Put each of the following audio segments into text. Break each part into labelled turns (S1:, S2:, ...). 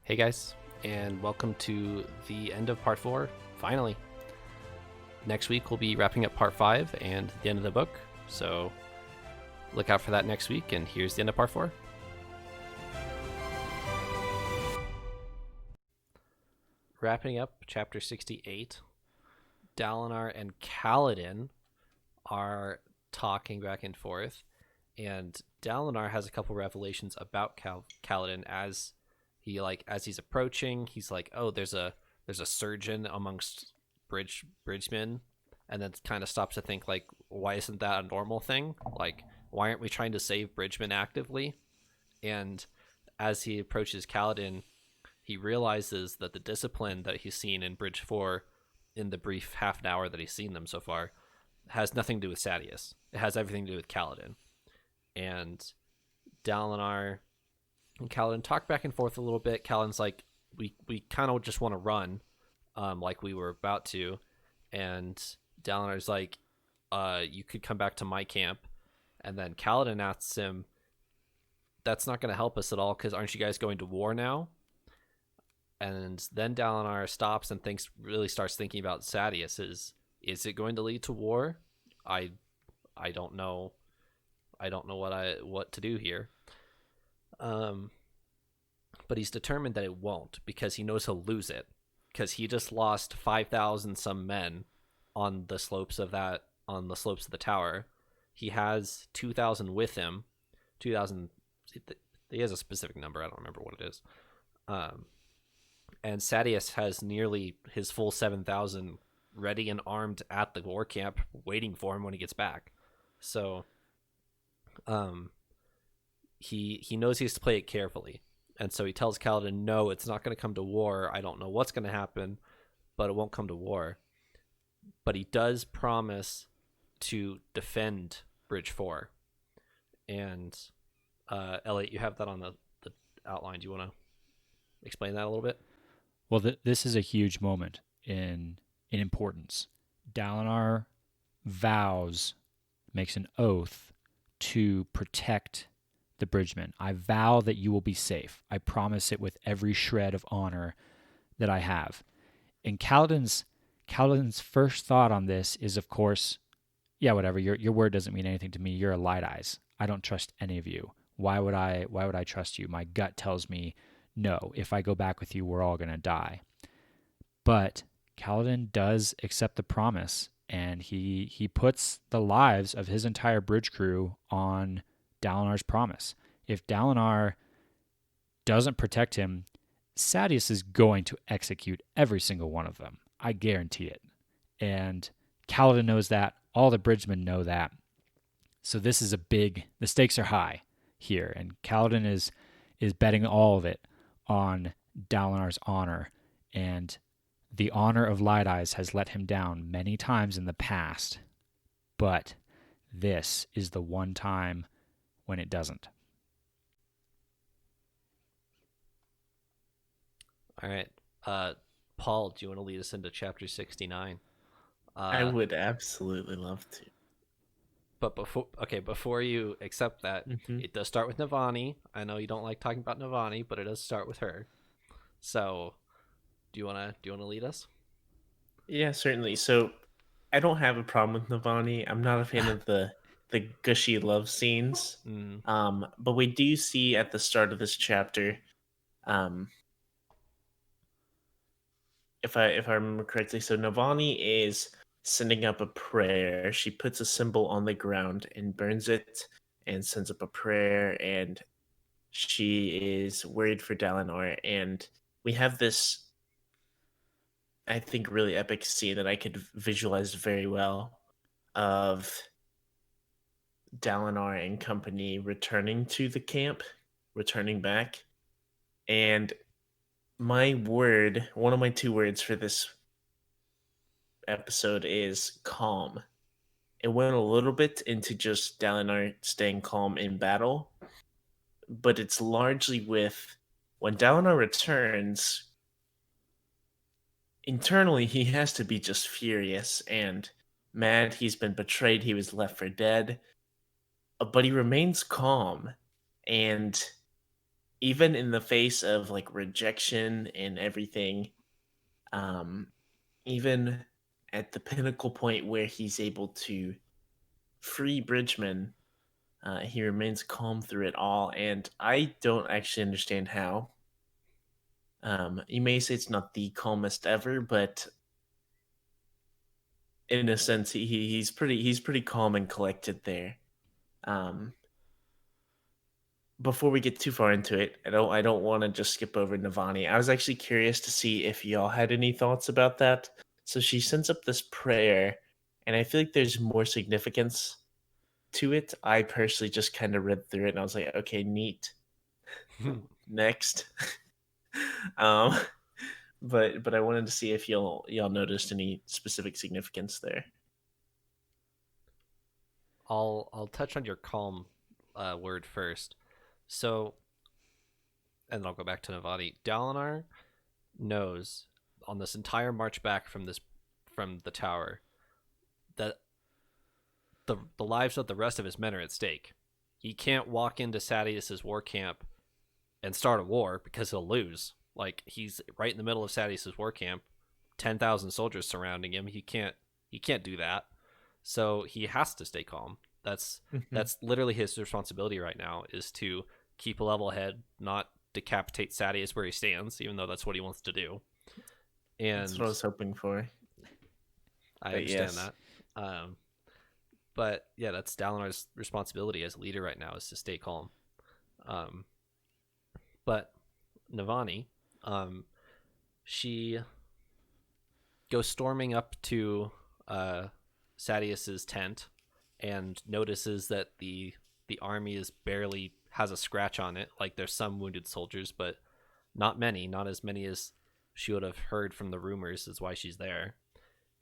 S1: Hey guys, and welcome to the end of part 4, finally. Next week we'll be wrapping up part 5 and the end of the book, so look out for that next week, and here's the end of part 4. Wrapping up chapter 68, Dalinar and Kaladin are talking back and forth, and Dalinar has a couple revelations about Kaladin as he's approaching. He's like, oh, there's a surgeon amongst bridgemen, and then kind of stops to think, like, why isn't that a normal thing? Like, why aren't we trying to save bridgemen actively? And as he approaches Kaladin, he realizes that the discipline that he's seen in Bridge 4 in the brief half an hour that he's seen them so far has nothing to do with Sadeas. It has everything to do with Kaladin. And Dalinar and Kaladin talk back and forth a little bit. Kaladin's like, we kind of just want to run, like we were about to. And Dalinar's like, you could come back to my camp. And then Kaladin asks him, that's not going to help us at all, because aren't you guys going to war now? And then Dalinar stops and really starts thinking about Sadeas. Is it going to lead to war? I don't know. I don't know what to do here. But he's determined that it won't, because he knows he'll lose it, because he just lost 5,000 some men on the slopes of the tower. He has 2,000 with him. 2,000. He has a specific number. I don't remember what it is. And Sadeas has nearly his full 7,000 ready and armed at the war camp, waiting for him when he gets back. So, he knows he has to play it carefully, and so he tells Kaladin, no, it's not going to come to war. I don't know what's going to happen, but it won't come to war. But he does promise to defend Bridge 4. And Elliot, you have that on the outline. Do you want to explain that a little bit?
S2: Well, this is a huge moment in importance. Dalinar makes an oath to protect the Bridgemen. I vow that you will be safe. I promise it with every shred of honor that I have. And Kaladin's first thought on this is, of course, yeah, whatever. Your word doesn't mean anything to me. You're a light eyes. I don't trust any of you. Why would I trust you? My gut tells me no. If I go back with you, we're all going to die. But Kaladin does accept the promise, and he puts the lives of his entire bridge crew on Dalinar's promise. If Dalinar doesn't protect him, Sadeas is going to execute every single one of them. I guarantee it. And Kaladin knows that. All the bridgemen know that. So this is the stakes are high here, and Kaladin is betting all of it on Dalinar's honor, and the honor of Light Eyes has let him down many times in the past, but this is the one time when it doesn't.
S1: All right. Paul, do you want to lead us into chapter 69?
S3: I would absolutely love to.
S1: But before you accept that, It does start with Navani. I know you don't like talking about Navani, but it does start with her. So, do you wanna lead us?
S3: Yeah, certainly. So, I don't have a problem with Navani. I'm not a fan of the gushy love scenes. But we do see at the start of this chapter, if I remember correctly, so Navani is sending up a prayer. She puts a symbol on the ground and burns it and sends up a prayer, and she is worried for Dalinar. And we have this, I think, really epic scene that I could visualize very well of Dalinar and company returning to the camp, returning back. And one of my 2 words for this episode is calm. It went a little bit into just Dalinar staying calm in battle, but it's largely with when Dalinar returns, internally he has to be just furious and mad. He's been betrayed. He was left for dead, but he remains calm. And even in the face of like rejection and everything, um, even at the pinnacle point where he's able to free Bridgemen, he remains calm through it all. And I don't actually understand how. You may say it's not the calmest ever, but in a sense, he's pretty calm and collected there. Um, before we get too far into it, I don't want to just skip over Navani. I was actually curious to see if y'all had any thoughts about that. So she sends up this prayer, and I feel like there's more significance to it. I personally just kind of read through it and I was like, okay, neat. Next. um but I wanted to see if y'all noticed any specific significance there.
S1: I'll touch on your calm word first. So, and then I'll go back to Navani. Dalinar knows on this entire march back from the tower that the lives of the rest of his men are at stake. He can't walk into Sadeas' war camp and start a war because he'll lose. Like, he's right in the middle of Sadeas' war camp, 10,000 soldiers surrounding him. He can't do that. So he has to stay calm. That's literally his responsibility right now, is to keep a level head, not decapitate Sadeas where he stands, even though that's what he wants to do. And
S3: that's what I was hoping for.
S1: I understand that. But yeah, that's Dalinar's responsibility as leader right now, is to stay calm. But Navani, she goes storming up to Sadeas's tent and notices that the army is barely has a scratch on it. Like, there's some wounded soldiers, but not many, not as many as she would have heard from the rumors, is why she's there.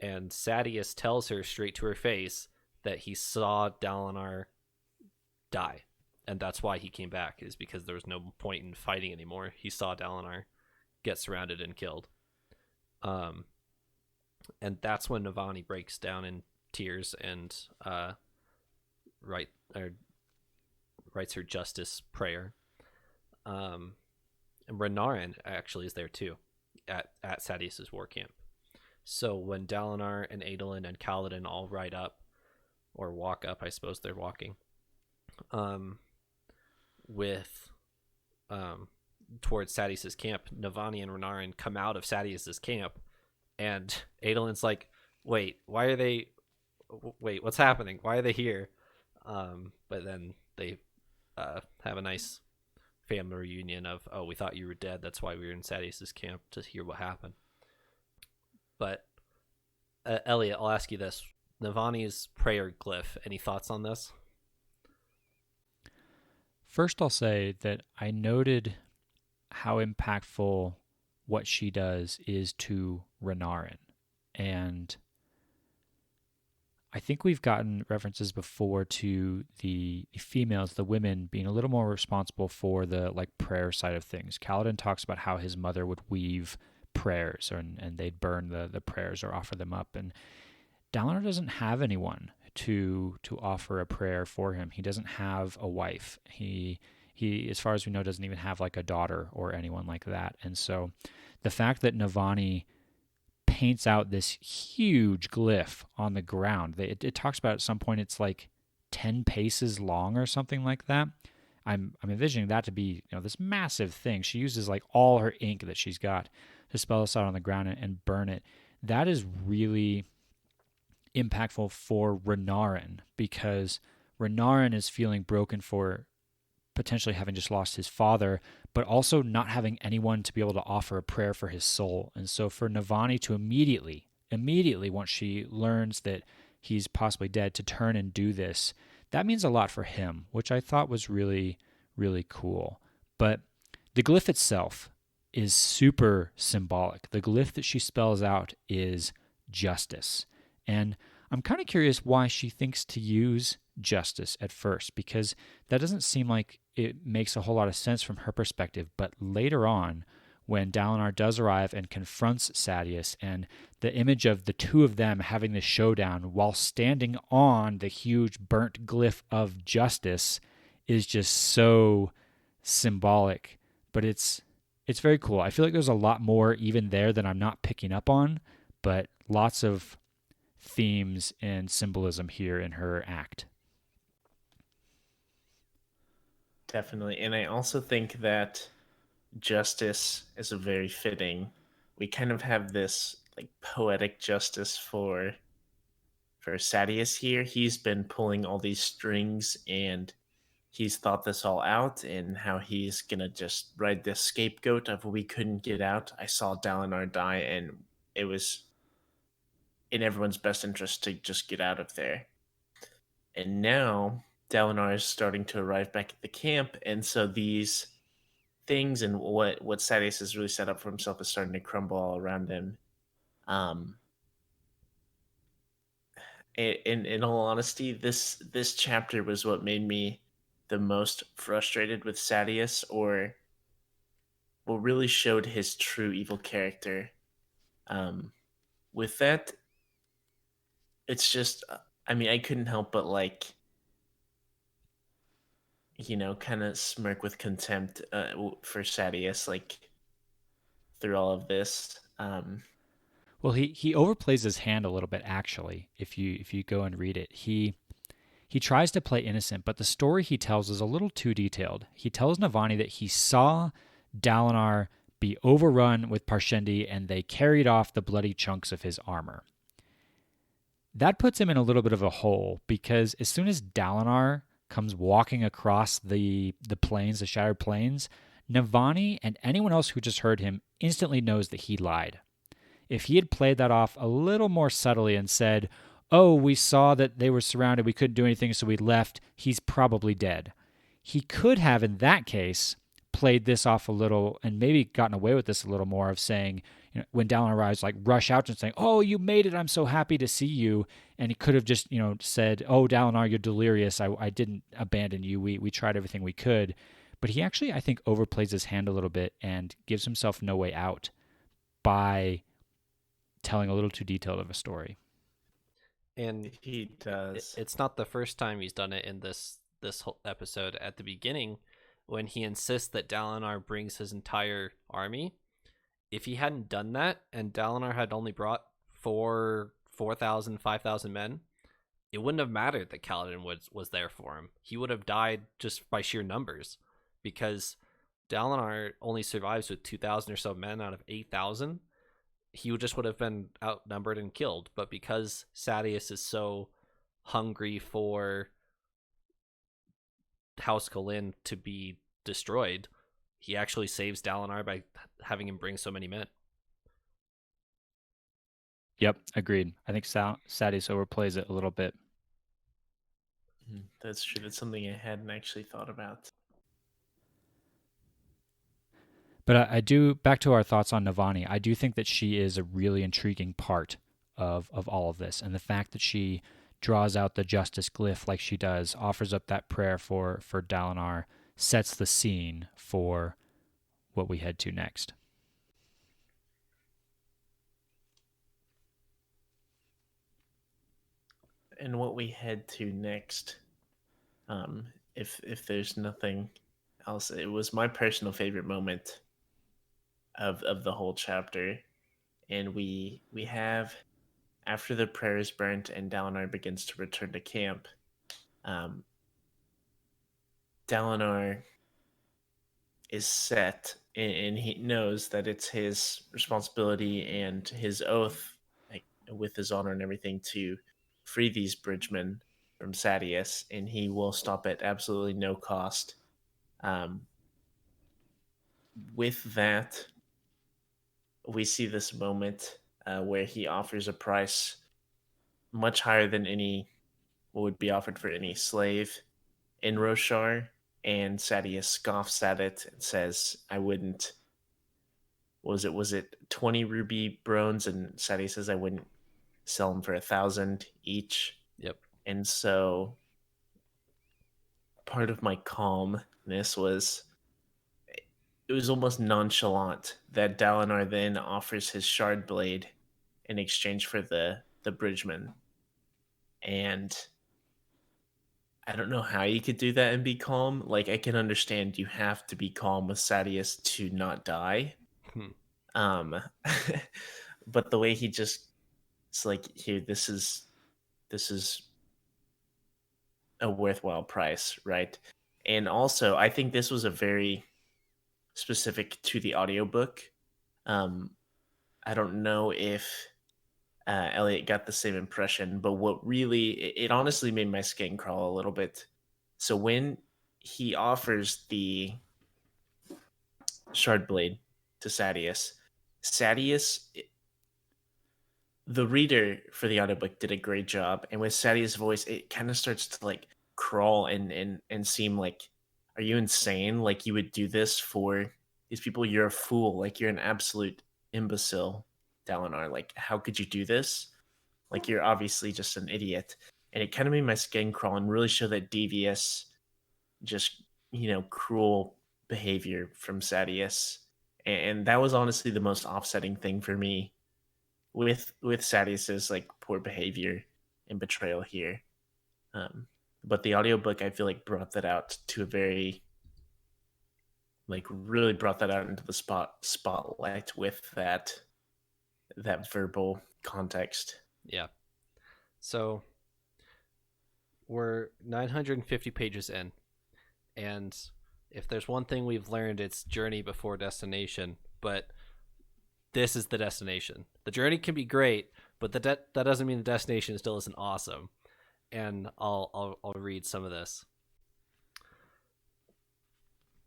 S1: And Sadeas tells her straight to her face that he saw Dalinar die, and that's why he came back, is because there was no point in fighting anymore. He saw Dalinar get surrounded and killed. And that's when Navani breaks down in tears and writes her justice prayer. And Renarin actually is there too, at Sadeas' war camp. So when Dalinar and Adolin and Kaladin all ride up, or walk up, I suppose they're walking, towards Sadeas' camp, Navani and Renarin come out of Sadeas' camp, and Adolin's like, wait, what's happening? Why are they here? But then they have a nice family reunion of, oh, we thought you were dead, that's why we were in Sadeas' camp, to hear what happened. But Eliot, I'll ask you this. Navani's prayer glyph, any thoughts on this?
S2: First, I'll say that I noted how impactful what she does is to Renarin. And I think we've gotten references before to the females, the women, being a little more responsible for the prayer side of things. Kaladin talks about how his mother would weave prayers, and they'd burn the prayers or offer them up. And Dalinar doesn't have anyone to offer a prayer for him. He doesn't have a wife. He as far as we know, doesn't even have a daughter or anyone like that. And so the fact that Navani paints out this huge glyph on the ground, it talks about at some point it's 10 paces long or something like that. I'm envisioning that to be this massive thing. She uses all her ink that she's got to spell this out on the ground and burn it. That is really impactful for Renarin, because Renarin is feeling broken for potentially having just lost his father, but also not having anyone to be able to offer a prayer for his soul. And so for Navani to immediately, once she learns that he's possibly dead, to turn and do this, that means a lot for him, which I thought was really, really cool. But the glyph itself is super symbolic. The glyph that she spells out is justice. And I'm kind of curious why she thinks to use justice at first, because that doesn't seem like it makes a whole lot of sense from her perspective. But later on, when Dalinar does arrive and confronts Sadeas, and the image of the two of them having this showdown while standing on the huge burnt glyph of justice is just so symbolic but it's very cool. I feel like there's a lot more even there that I'm not picking up on, but lots of themes and symbolism here in her act.
S3: Definitely. And I also think that justice is a very fitting. We kind of have this like poetic justice for Sadeas here. He's been pulling all these strings and he's thought this all out and how he's gonna just ride this scapegoat of we couldn't get out. I saw Dalinar die and it was in everyone's best interest to just get out of there. And now Dalinar is starting to arrive back at the camp, and so these things and what Sadeas has really set up for himself is starting to crumble all around him. Um, in all honesty, this chapter was what made me the most frustrated with Sadeas, or what really showed his true evil character. Um, with that, it's just, I mean, I couldn't help but like, kind of smirk with contempt for Sadeas, like through all of this.
S2: Well, he overplays his hand a little bit actually. If you go and read it, he tries to play innocent, but the story he tells is a little too detailed. He tells Navani that he saw Dalinar be overrun with Parshendi and they carried off the bloody chunks of his armor. That puts him in a little bit of a hole because as soon as Dalinar comes walking across the plains, the Shattered Plains, Navani and anyone else who just heard him instantly knows that he lied. If he had played that off a little more subtly and said, "Oh, we saw that they were surrounded, we couldn't do anything, so we left, he's probably dead," he could have, in that case, played this off a little and maybe gotten away with this a little more of saying, when Dalinar arrives, like rush out and saying, "Oh, you made it, I'm so happy to see you." And he could have just, said, "Oh, Dalinar, you're delirious, I didn't abandon you, we tried everything we could." But he actually, I think, overplays his hand a little bit and gives himself no way out by telling a little too detailed of a story.
S1: And
S3: He does.
S1: it's not the first time he's done it in this whole episode. At the beginning, when he insists that Dalinar brings his entire army, if he hadn't done that and Dalinar had only brought 4,000, 5,000 men, it wouldn't have mattered that Kaladin was there for him. He would have died just by sheer numbers, because Dalinar only survives with 2,000 or so men out of 8,000. He just would have been outnumbered and killed. But because Sadeas is so hungry for House Kalin to be destroyed, he actually saves Dalinar by having him bring so many men.
S2: Yep, agreed. I think Sadeas overplays it a little bit.
S3: That's true. That's something I hadn't actually thought about.
S2: But I do, back to our thoughts on Navani, I do think that she is a really intriguing part of all of this. And the fact that she draws out the justice glyph like she does, offers up that prayer for Dalinar, sets the scene for what we head to next.
S3: And what we head to next, if there's nothing else, it was my personal favorite moment of the whole chapter. And we have, after the prayer is burnt and Dalinar begins to return to camp, Dalinar is set, and he knows that it's his responsibility and his oath, like, with his honor and everything, to free these bridgemen from Sadeas, and he will stop at absolutely no cost. Um, with that, we see this moment where he offers a price much higher than any what would be offered for any slave in Roshar, and Sadeas scoffs at it and says, "I wouldn't." Was it 20 ruby brones? And Sadeas says, "I wouldn't sell them for 1,000 each."
S1: Yep.
S3: And so part of my calmness was, it was almost nonchalant that Dalinar then offers his Shardblade in exchange for the Bridgemen. And I don't know how you could do that and be calm. Like, I can understand you have to be calm with Sadeas to not die.
S1: Hmm.
S3: But the way he just, it's like, here, this is a worthwhile price, right? And also, I think this was a very specific to the audiobook. I don't know if Elliot got the same impression, but what really, it honestly made my skin crawl a little bit. So when he offers the Shardblade to Sadeas, Sadeas, the reader for the audiobook did a great job, and with Sadeas' voice, it kind of starts to like crawl and seem like, are you insane? Like you would do this for these people? You're a fool. Like you're an absolute imbecile, Dalinar. Like how could you do this? Like you're obviously just an idiot. And it kind of made my skin crawl and really show that devious, just cruel behavior from Sadeas. And that was honestly the most offsetting thing for me with Sadeas's like poor behavior and betrayal here. But the audiobook I feel like brought that out to a very really brought that out into the spotlight with that verbal context.
S1: Yeah. So we're 950 pages in, and if there's one thing we've learned, it's journey before destination. But this is the destination. The journey can be great, but that doesn't mean the destination still isn't awesome. And I'll read some of this.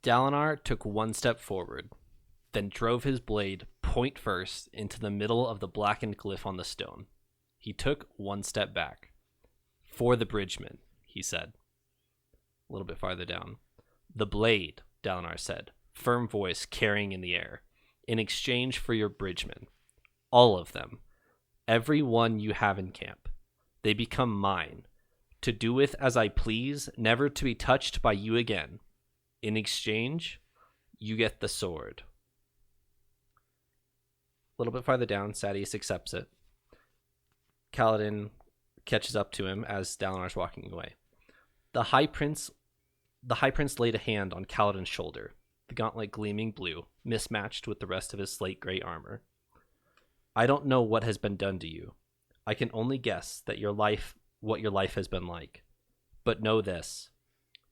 S1: Dalinar took one step forward, then drove his blade point first into the middle of the blackened glyph on the stone. He took one step back. For the Bridgemen, he said. A little bit farther down. The blade, Dalinar said, firm voice carrying in the air. In exchange for your Bridgemen. All of them. Every one you have in camp. They become mine. To do with as I please, never to be touched by you again. In exchange, you get the sword. A little bit farther down, Sadeas accepts it. Kaladin catches up to him as Dalinar's walking away. The High Prince laid a hand on Kaladin's shoulder, the gauntlet gleaming blue, mismatched with the rest of his slate gray armor. I don't know what has been done to you. I can only guess that what your life has been like. But know this.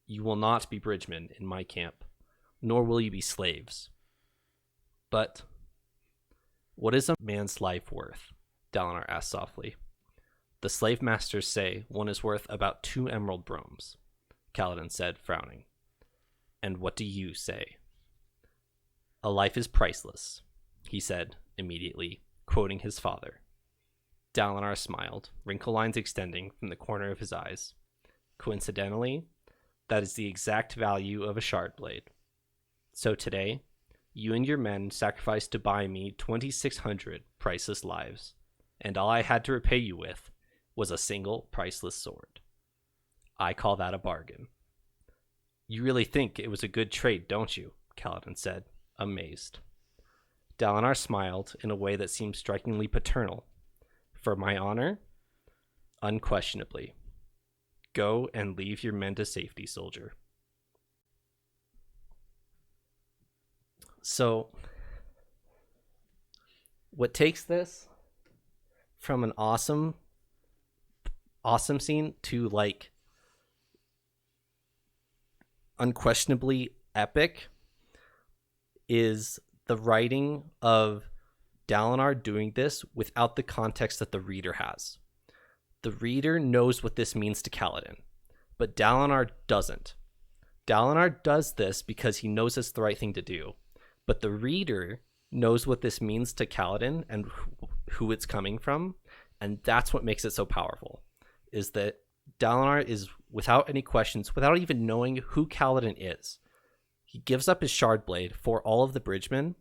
S1: You will not be Bridgemen in my camp, nor will you be slaves. But what is a man's life worth? Dalinar asked softly. The slave masters say one is worth about 2 emerald broams, Kaladin said, frowning. And what do you say? A life is priceless, he said immediately, quoting his father. Dalinar smiled, wrinkle lines extending from the corner of his eyes. Coincidentally, that is the exact value of a Shardblade. So today, you and your men sacrificed to buy me 2,600 priceless lives, and all I had to repay you with was a single priceless sword. I call that a bargain. You really think it was a good trade, don't you? Kaladin said, amazed. Dalinar smiled in a way that seemed strikingly paternal. For my honor? Unquestionably. Go and leave your men to safety, soldier. So, what takes this from an awesome scene to like unquestionably epic is the writing of Dalinar doing this without the context that the reader has. The reader knows what this means to Kaladin, but Dalinar doesn't. Dalinar does this because he knows it's the right thing to do, but the reader knows what this means to Kaladin and who it's coming from, and that's what makes it so powerful, is that Dalinar is, without any questions, without even knowing who Kaladin is, he gives up his Shardblade for all of the Bridgemen,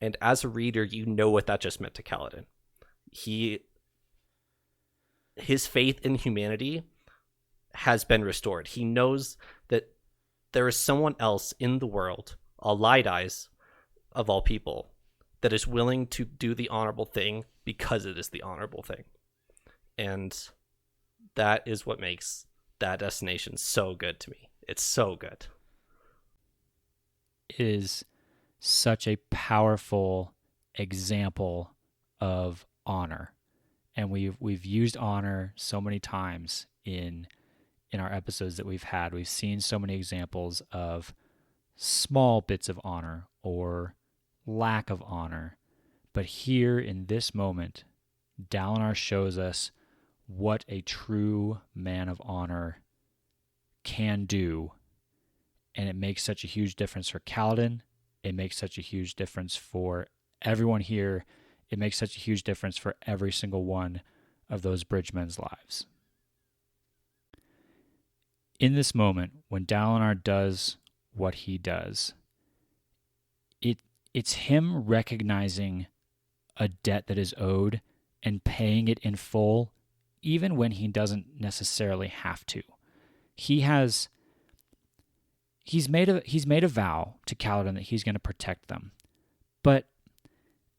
S1: and as a reader, you know what that just meant to Kaladin. His faith in humanity has been restored. He knows that there is someone else in the world, a Light Eyes of all people, that is willing to do the honorable thing because it is the honorable thing. And that is what makes that destination's so good to me. It's so good.
S2: It is such a powerful example of honor. And we've used honor so many times in our episodes that we've had. We've seen so many examples of small bits of honor or lack of honor. But here in this moment, Dalinar shows us what a true man of honor can do. And it makes such a huge difference for Kaladin. It makes such a huge difference for everyone here. It makes such a huge difference for every single one of those Bridgemen's lives. In this moment, when Dalinar does what he does, it's him recognizing a debt that is owed and paying it in full, even when he doesn't necessarily have to. He's made a vow to Kaladin that he's going to protect them. But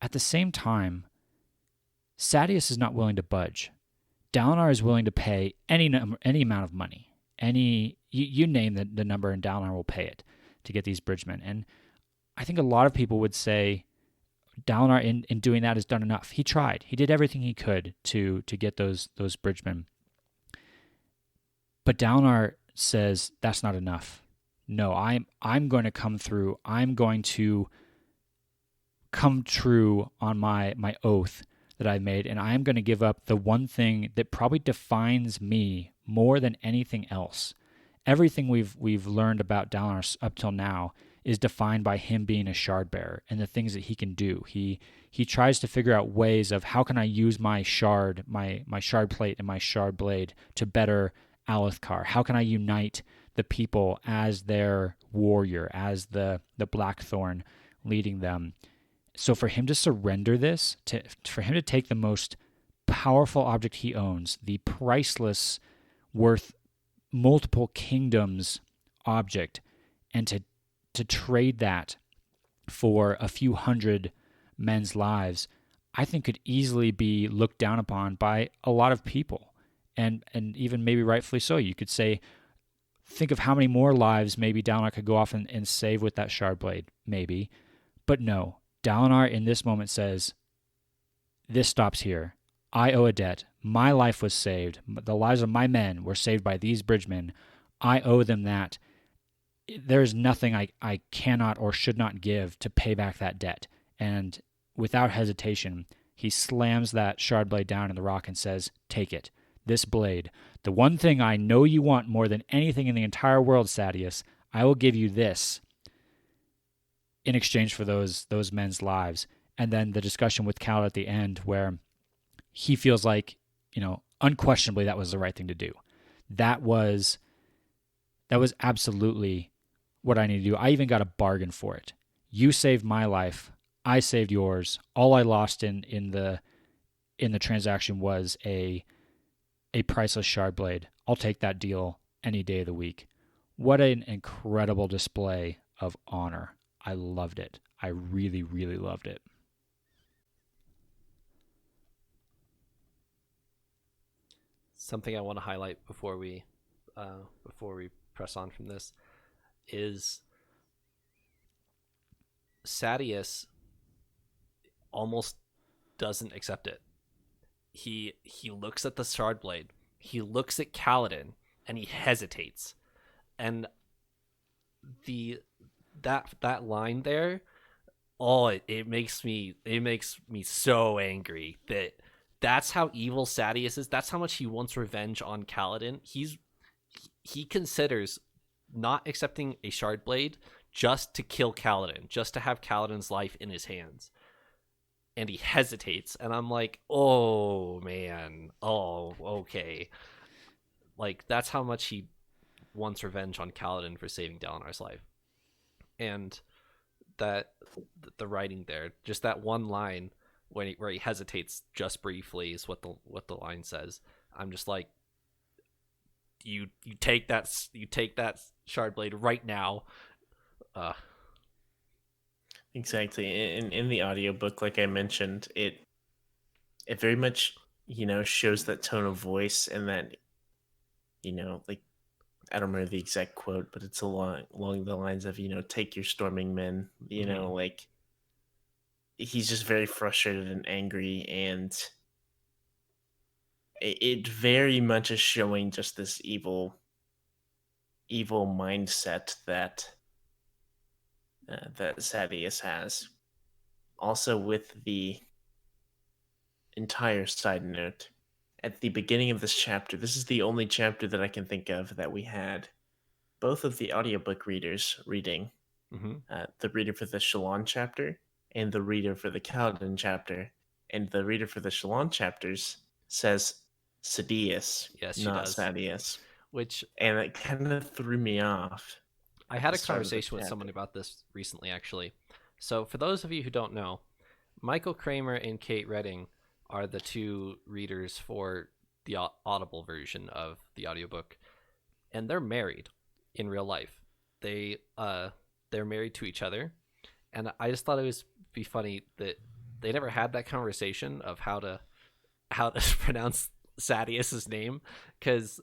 S2: at the same time, Sadeas is not willing to budge. Dalinar is willing to pay any amount of money. You name the number and Dalinar will pay it to get these Bridgemen. And I think a lot of people would say Dalinar in doing that has done enough. He tried. He did everything he could to get those Bridgemen. But Dalinar says that's not enough. No, I'm going to come through. I'm going to come true on my oath that I made, and I'm going to give up the one thing that probably defines me more than anything else. Everything we've learned about Dalinar up till now is defined by him being a shard bearer and the things that he can do. He tries to figure out ways of how can I use my shard, my shard plate and my shard blade to better Elhokar? How can I unite the people as their warrior, as the Blackthorn leading them? So for him to surrender this, for him to take the most powerful object he owns, the priceless, worth multiple kingdoms object, and to trade that for a few hundred men's lives, I think could easily be looked down upon by a lot of people, and even maybe rightfully so. You could say, think of how many more lives maybe Dalinar could go off and save with that Shardblade, maybe. But no, Dalinar in this moment says, this stops here. I owe a debt. My life was saved. The lives of my men were saved by these Bridgemen. I owe them that. There is nothing I cannot or should not give to pay back that debt. And without hesitation, he slams that Shardblade down in the rock and says, take it. This blade. The one thing I know you want more than anything in the entire world, Sadeas, I will give you this in exchange for those men's lives. And then the discussion with Cal at the end where he feels like, unquestionably that was the right thing to do. That was absolutely what I need to do. I even got a bargain for it. You saved my life. I saved yours. All I lost in the transaction was a priceless shard blade. I'll take that deal any day of the week. What an incredible display of honor. I loved it. I really, really loved it.
S1: Something I want to highlight before we press on from this is Sadeas almost doesn't accept it. He looks at the shard blade, he looks at Kaladin, and he hesitates. And that line there, it makes me so angry that's how evil Sadeas is. That's how much he wants revenge on Kaladin. He considers not accepting a shard blade just to kill Kaladin, just to have Kaladin's life in his hands. And he hesitates, and I'm like, oh man, oh okay. Like, that's how much he wants revenge on Kaladin for saving Dalinar's life. And that the writing there, just that one line where he hesitates just briefly is what the line says. I'm just like, you take that shard blade right now.
S3: Exactly. In the audiobook, like I mentioned, it very much shows that tone of voice, and that like I don't remember the exact quote, but it's along the lines of, take your storming men, like he's just very frustrated and angry, and it very much is showing just this evil mindset that that Sadeas has. Also, with the entire side note, at the beginning of this chapter, this is the only chapter that I can think of that we had both of the audiobook readers reading, the reader for the Shalon chapter and the reader for the Kaladin chapter. And the reader for the Shalon chapters says Sadeas,
S1: Yes, she
S3: not
S1: does.
S3: Sadeas.
S1: Which
S3: And it kind of threw me off.
S1: I had a conversation with someone about this recently, actually. So for those of you who don't know, Michael Kramer and Kate Redding are the two readers for the Audible version of the audiobook, and they're married in real life. They're married to each other, and I just thought it was be funny that they never had that conversation of how to pronounce Sadeas's name, because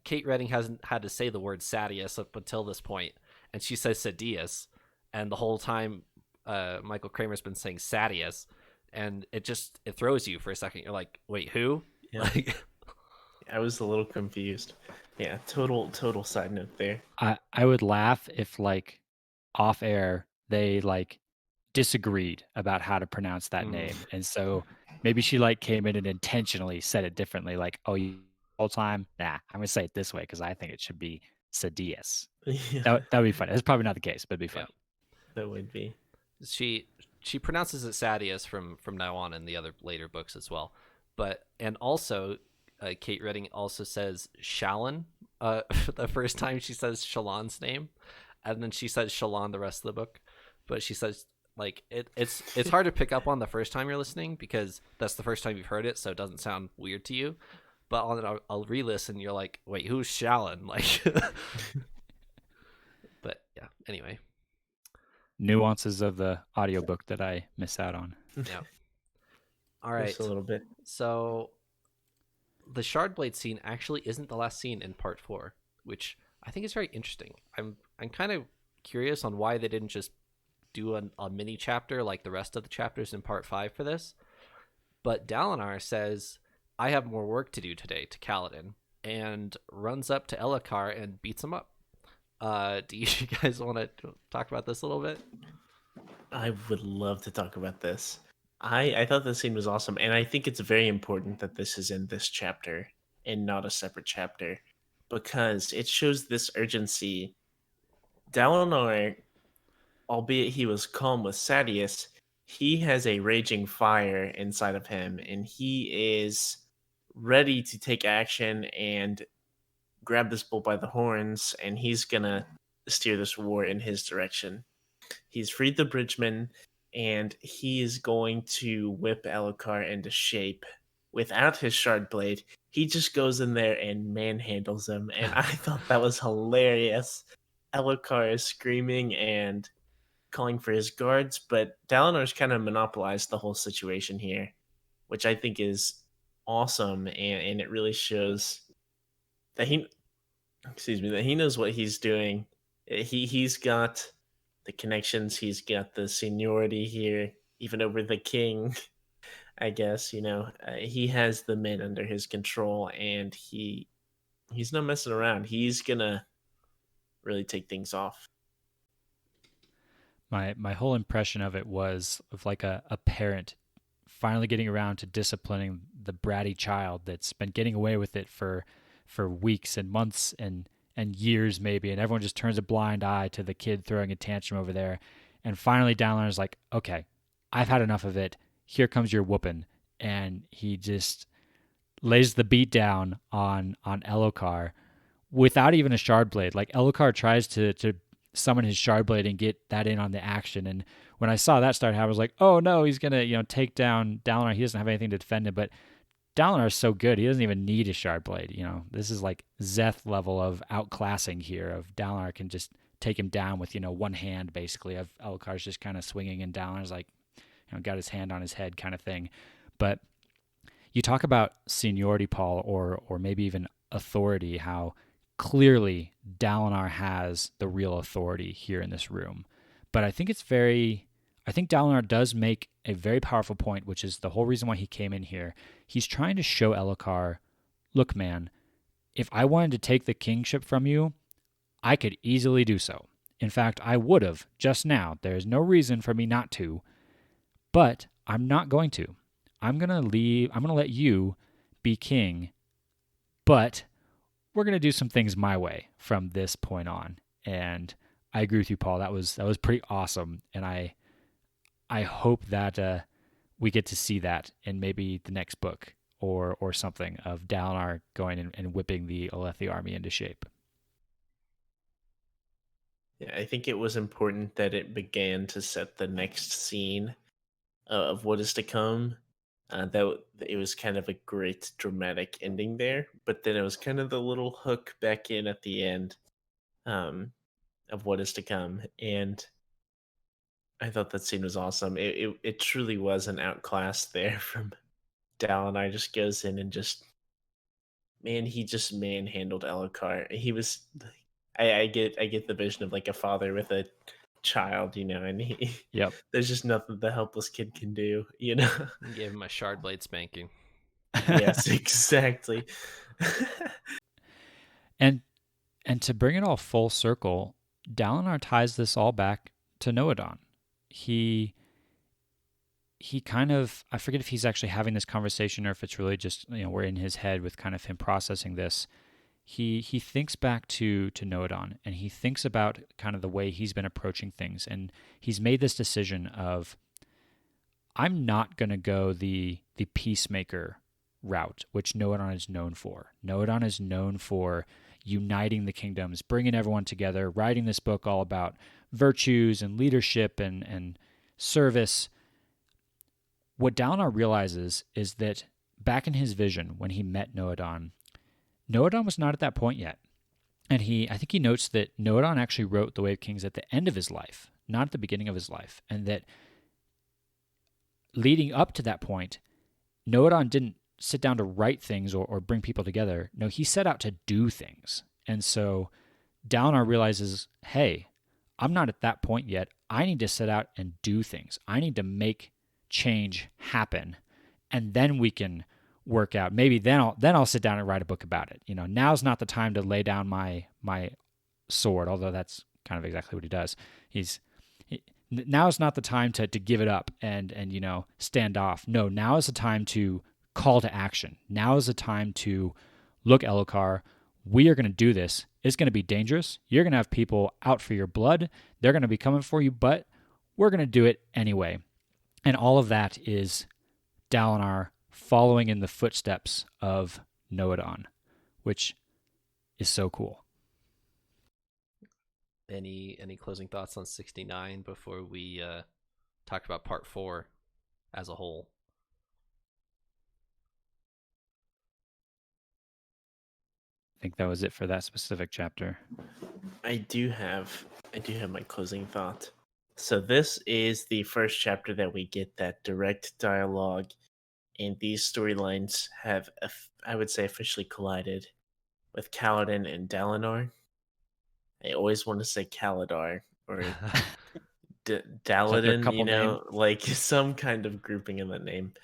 S1: Kate Redding hasn't had to say the word Sadeas up until this point, and she says Sadeas, and the whole time Michael Kramer's been saying Sadeas, and it throws you for a second. You're like, wait, who?
S3: Yeah.
S1: Like,
S3: I was a little confused. Yeah, total side note there.
S2: I would laugh if, like, off air they like disagreed about how to pronounce that name, and so maybe she like came in and intentionally said it differently, like, oh, you whole time, nah, I'm gonna say it this way because I think it should be Sadeas.
S3: Yeah,
S2: That would be funny. That's probably not the case, but it'd be funny.
S3: that would be.
S1: she pronounces it Sadeas from now on in the other later books as well. But and also Kate Redding also says Shalon the first time she says Shalon's name, and then she says Shalon the rest of the book. But she says, like, it's hard to pick up on the first time you're listening because that's the first time you've heard it, so it doesn't sound weird to you. But on I'll re-listen, you're like, wait, who's Shalon? Like, but yeah. Anyway,
S2: Nuances of the audiobook that I miss out on.
S1: yeah. All right.
S3: Just a little bit.
S1: So the Shardblade scene actually isn't the last scene in part 4, which I think is very interesting. I'm kind of curious on why they didn't just do a mini chapter like the rest of the chapters in part 5 for this. But Dalinar says, I have more work to do today to Kaladin, and runs up to Elhokar and beats him up. Do you guys want to talk about this a little bit?
S3: I would love to talk about this. I thought this scene was awesome, and I think it's very important that this is in this chapter and not a separate chapter, because it shows this urgency. Dalinar, albeit he was calm with Sadeas, he has a raging fire inside of him, and he is ready to take action and grab this bull by the horns, and he's gonna steer this war in his direction. He's freed the Bridgemen, and he is going to whip Elhokar into shape without his Shardblade. He just goes in there and manhandles him, and I thought that was hilarious. Elhokar is screaming and calling for his guards, but Dalinar's kind of monopolized the whole situation here, which I think is awesome, and it really shows that he knows what he's doing. He's got the connections, he's got the seniority here, even over the king. I guess he has the men under his control, and he's not messing around. He's gonna really take things off.
S2: My whole impression of it was of like a parent finally getting around to disciplining the bratty child that's been getting away with it for weeks and months and years maybe, and everyone just turns a blind eye to the kid throwing a tantrum over there. And finally Dalinar's like, okay, I've had enough of it. Here comes your whooping. And he just lays the beat down on Elhokar without even a Shardblade. Like, Elhokar tries to summon his Shardblade and get that in on the action. And when I saw that start happen, I was like, oh no, he's gonna take down Dalinar. He doesn't have anything to defend him. But Dalinar is so good, he doesn't even need a Shardblade. This is like Zeth level of outclassing here. Of Dalinar can just take him down with one hand basically. Of Elhokar's just kind of swinging, and Dalinar's like got his hand on his head kind of thing. But you talk about seniority, Paul, or maybe even authority. How clearly Dalinar has the real authority here in this room. But I think Dalinar does make a very powerful point, which is the whole reason why he came in here. He's trying to show Elhokar, look, man, if I wanted to take the kingship from you, I could easily do so. In fact, I would have just now. There is no reason for me not to, but I'm not going to. I'm going to let you be king, but we're going to do some things my way from this point on. And I agree with you, Paul. That was pretty awesome, and I hope that we get to see that in maybe the next book or something of Dalinar going and whipping the Alethi army into shape.
S3: Yeah, I think it was important that it began to set the next scene of what is to come. It was kind of a great dramatic ending there, but then it was kind of the little hook back in at the end of what is to come, and I thought that scene was awesome. It truly was an outclass there from Dalinar. Just goes in and he just manhandled Elhokar. He was, I get the vision of like a father with a child, and
S2: Yep.
S3: there's just nothing the helpless kid can do,
S1: You gave him a Shardblade spanking.
S3: Yes, exactly.
S2: And to bring it all full circle, Dalinar ties this all back to Nobon. He kind of, I forget if he's actually having this conversation or if it's really just, we're in his head with kind of him processing this. He thinks back to Nobon, and he thinks about kind of the way he's been approaching things, and he's made this decision of, I'm not going to go the peacemaker route, which Nobon is known for. Nobon is known for uniting the kingdoms, bringing everyone together, writing this book all about virtues and leadership and service. What Dalinar realizes is that back in his vision, when he met Nobon was not at that point yet. And I think he notes that Nobon actually wrote The Way of Kings at the end of his life, not at the beginning of his life. And that leading up to that point, Nobon didn't sit down to write things or bring people together. No, he set out to do things. And so Dalinar realizes, hey, I'm not at that point yet. I need to set out and do things. I need to make change happen, and then we can work out. Maybe then I'll sit down and write a book about it. Now's not the time to lay down my sword, although that's kind of exactly what he does. Now's not the time to give it up and stand off. No, now is the time to call to action. Now is the time to look, Elhokar, we are going to do this. It's going to be dangerous. You're going to have people out for your blood. They're going to be coming for you, but we're going to do it anyway. And all of that is Dalinar following in the footsteps of Nobon, which is so cool.
S1: Any closing thoughts on 69 before we talk about part 4 as a whole?
S2: I think that was it for that specific chapter.
S3: I do have my closing thought. So this is the first chapter that we get that direct dialogue, and these storylines have, I would say, officially collided with Kaladin and Dalinar. I always want to say Kaladar or Daladin, like some kind of grouping in that name.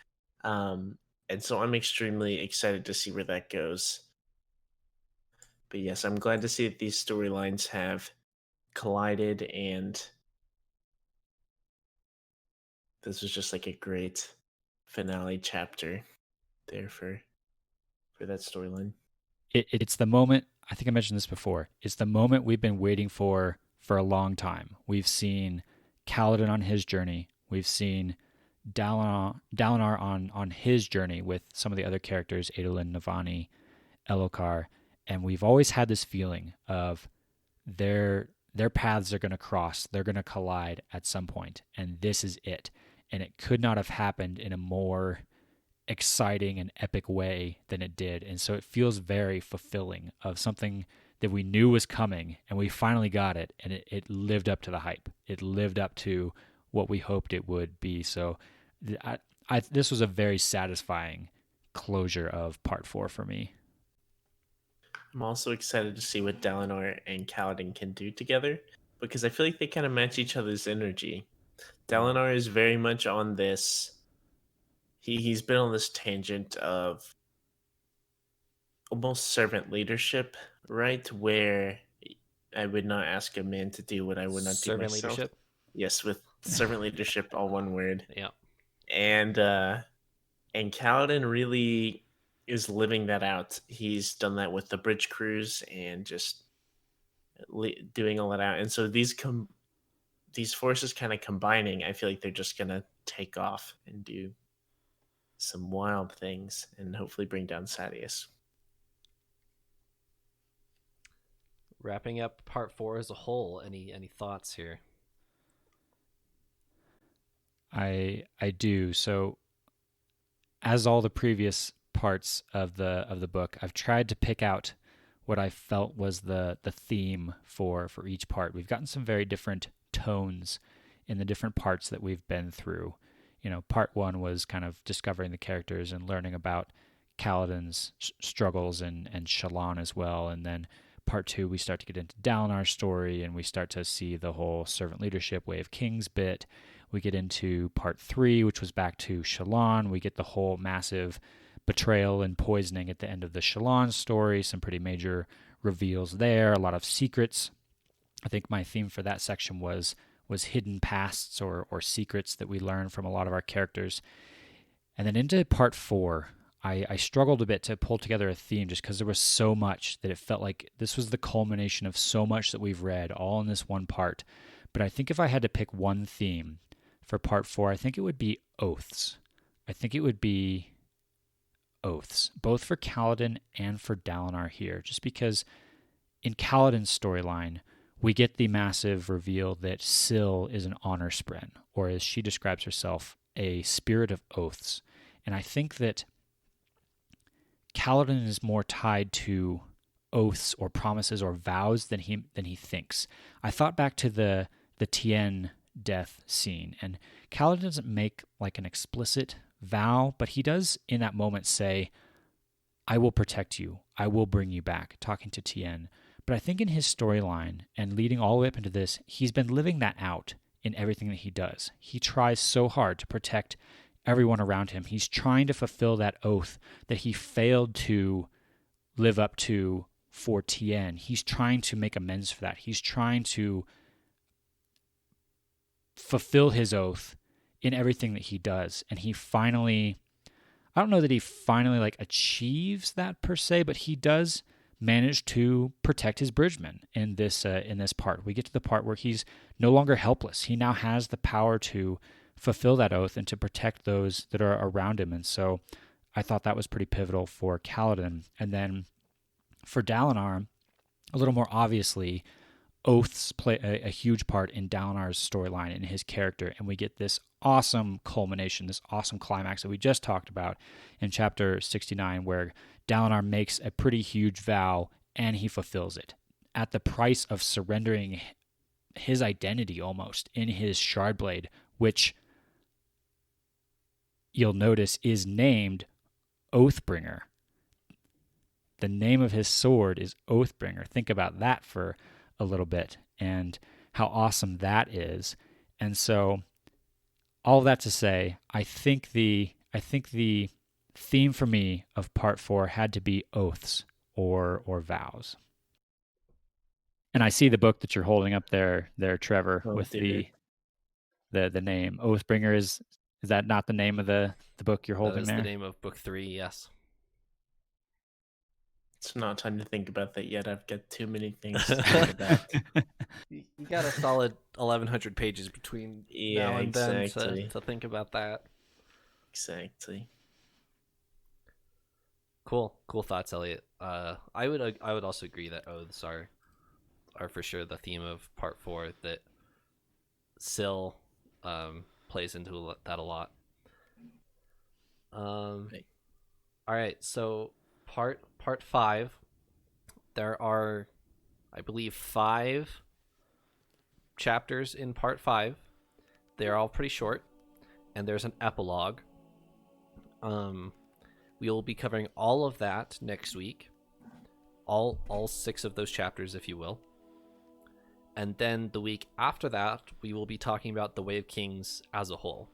S3: And so I'm extremely excited to see where that goes. But yes, I'm glad to see that these storylines have collided, and this was just like a great finale chapter there for that storyline.
S2: It's the moment, I think I mentioned this before, it's the moment we've been waiting for a long time. We've seen Kaladin on his journey. We've seen Dalinar on his journey with some of the other characters, Adolin, Navani, Elhokar, and we've always had this feeling of their paths are going to cross, they're going to collide at some point, and this is it. And it could not have happened in a more exciting and epic way than it did. And so it feels very fulfilling of something that we knew was coming, and we finally got it, and it lived up to the hype. It lived up to what we hoped it would be. So this was a very satisfying closure of part 4 for me.
S3: I'm also excited to see what Dalinar and Kaladin can do together because I feel like they kind of match each other's energy. Dalinar is very much on this. He's been on this tangent of almost servant leadership, right? Where I would not ask a man to do what I would not do
S1: Servant
S3: myself.
S1: leadership.
S3: Yes, with servant leadership, all one word.
S1: Yeah.
S3: And Kaladin really is living that out. He's done that with the bridge crews and just doing all that out. And so these forces kind of combining, I feel like they're just gonna take off and do some wild things and hopefully bring down Sadeas.
S1: Wrapping up part 4 as a whole, any thoughts here?
S2: I do. So as all the previous parts of the book, I've tried to pick out what I felt was the theme for each part. We've gotten some very different tones in the different parts that we've been through. Part 1 was kind of discovering the characters and learning about Kaladin's struggles and Shallan as well. And then part 2, we start to get into Dalinar's story and we start to see the whole servant leadership, Way of Kings bit. We get into part 3, which was back to Shallan. We get the whole massive betrayal and poisoning at the end of the Shallan story. Some pretty major reveals there. A lot of secrets. I think my theme for that section was hidden pasts or secrets that we learn from a lot of our characters. And then into part 4, I struggled a bit to pull together a theme just because there was so much that it felt like this was the culmination of so much that we've read all in this one part. But I think if I had to pick one theme for part 4, I think it would be oaths. I think it would be oaths, both for Kaladin and for Dalinar here, just because in Kaladin's storyline, we get the massive reveal that Syl is an honor spren, or as she describes herself, a spirit of oaths. And I think that Kaladin is more tied to oaths or promises or vows than he thinks. I thought back to the Tien death scene, and Kaladin doesn't make like an explicit vow, but he does in that moment say, I will protect you, I will bring you back, talking to Tien. But I think in his storyline and leading all the way up into this, he's been living that out in everything that he does. He tries so hard to protect everyone around him. He's trying to fulfill that oath that he failed to live up to for Tien. He's trying to make amends for that. He's trying to fulfill his oath in everything that he does. And he finally, I don't know that he finally like achieves that per se, but he does manage to protect his Bridgemen in this part. We get to the part where he's no longer helpless. He now has the power to fulfill that oath and to protect those that are around him. And so I thought that was pretty pivotal for Kaladin. And then for Dalinar, a little more obviously, oaths play a huge part in Dalinar's storyline and his character, and we get this awesome culmination, this awesome climax that we just talked about in chapter 69, where Dalinar makes a pretty huge vow and he fulfills it at the price of surrendering his identity almost in his Shardblade, which you'll notice is named Oathbringer. The name of his sword is Oathbringer. Think about that for a little bit and how awesome that is. And so all of that to say, I think the theme for me of part 4 had to be oaths or vows. And I see the book that you're holding up there, Trevor, with the name Oathbringer. Is that not the name of the book you're holding there?
S1: That is the name of book 3, yes.
S3: It's not time to think about that yet. I've got too many things to think about.
S1: You got a solid 1,100 pages between now and then to think about that.
S3: Exactly.
S1: Cool thoughts, Elliot. I would also agree that oaths are for sure the theme of part 4. That Syl plays into that a lot.
S3: Right.
S1: All right, so part 5. There are, I believe, 5 chapters in part 5. They're all pretty short, and there's an epilogue. We will be covering all of that next week. all 6 of those chapters, if you will. And then the week after that, we will be talking about the Way of Kings as a whole.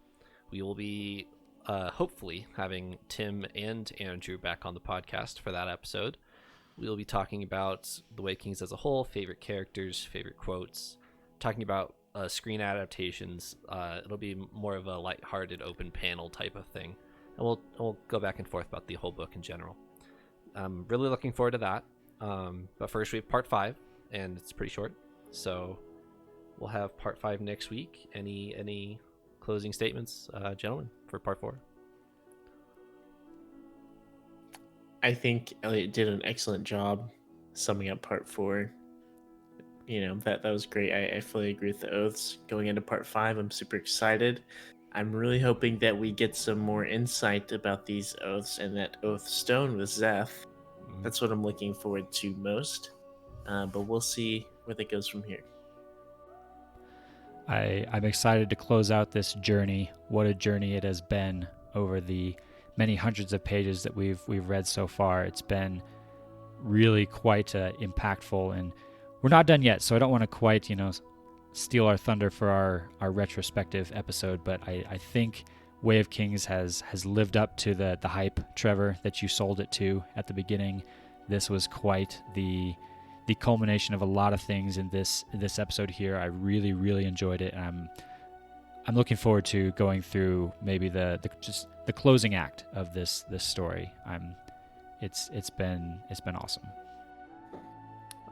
S1: We will be hopefully having Tim and Andrew back on the podcast for that episode. We will be talking about the Way of Kings as a whole, favorite characters, favorite quotes, talking about screen adaptations. It'll be more of a lighthearted, open panel type of thing. And we'll go back and forth about the whole book in general. I'm really looking forward to that. But first we have part 5, and it's pretty short. So we'll have part 5 next week. Any closing statements, gentlemen, for part 4?
S3: I think Elliot did an excellent job summing up part 4. That was great. I fully agree with the oaths. Going into part 5, I'm super excited. I'm really hoping that we get some more insight about these oaths and that oath stone with Zeth. That's what I'm looking forward to most. But we'll see where that goes from here.
S2: I'm excited to close out this journey. What a journey it has been over the many hundreds of pages that we've read so far. It's been really quite impactful, and we're not done yet, so I don't want to quite steal our thunder for our retrospective episode, but I think Way of Kings has lived up to the hype, Trevor, that you sold it to at the beginning. This was quite the culmination of a lot of things in this episode here. I really, really enjoyed it, and I'm looking forward to going through maybe the closing act of this story. It's been awesome.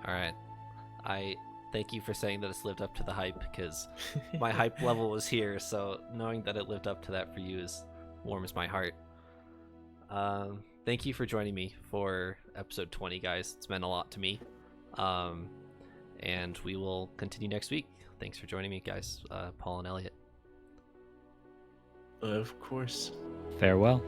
S1: All right, I thank you for saying that it's lived up to the hype, because my hype level was here. So knowing that it lived up to that for you warms my heart. Thank you for joining me for episode 20, guys. It's meant a lot to me. And we will continue next week. Thanks for joining me, guys. Paul and Eliot.
S3: Of course.
S2: Farewell.